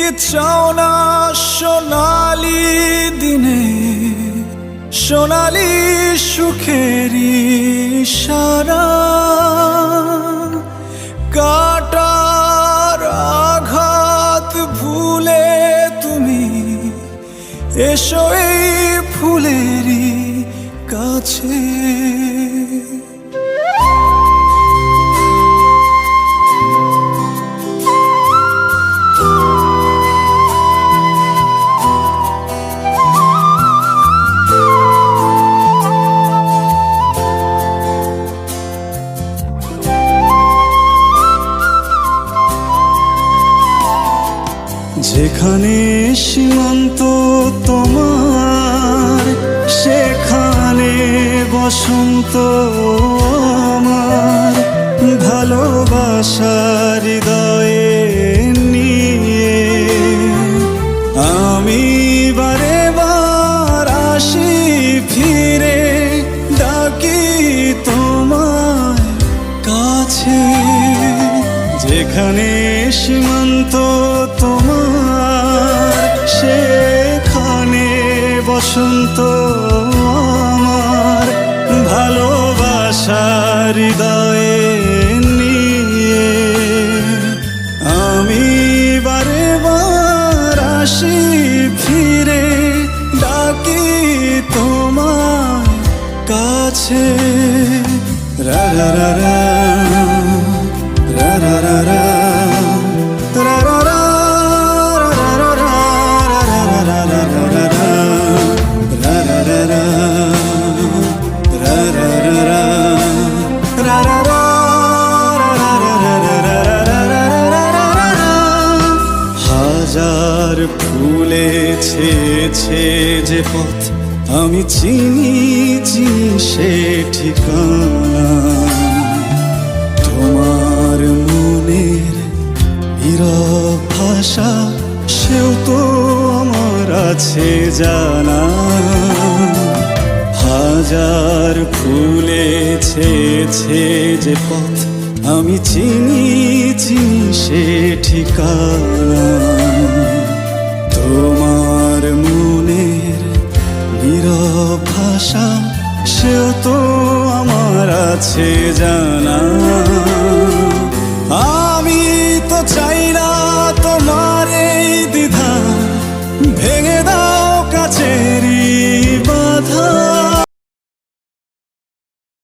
কি চাও না সোনালি দিনে, সোনালি সুখেরি সারা, কাটার আঘাত ভুলে তুমি এসো এই ফুলেরই কাছে। যেখানে সীমান্ত তোমার, সেখানে বসন্ত আমার, ভালোবাসার হৃদয়ে নিয়ে আমি বারে বার আসি ফিরে, ডাকি তোমার কাছে। যেখানে সীমান্ত তোমার, সেখানে বসন্ত আমার, ভালোবাসার হৃদয়ে নিয়ে আমি বারে বার আসি ফিরে, ডাকি তোমার কাছে। রা রা রা রা রা রা রা রা রা রা রা হাজার ফুলে ছেয়েছে যে পথ, আমি চিনি সে ঠিকানা। তোমার মনের নীরব ভাষা, সেও তো আমার আছে জানা। হাজার ফুলে ছেয়েছে যে পথ, আমি চিনি সে ঠিকানা। তোমার মনের নীরব ভাষা, সেও তো আমার আছে জানা। আমি তো চাই না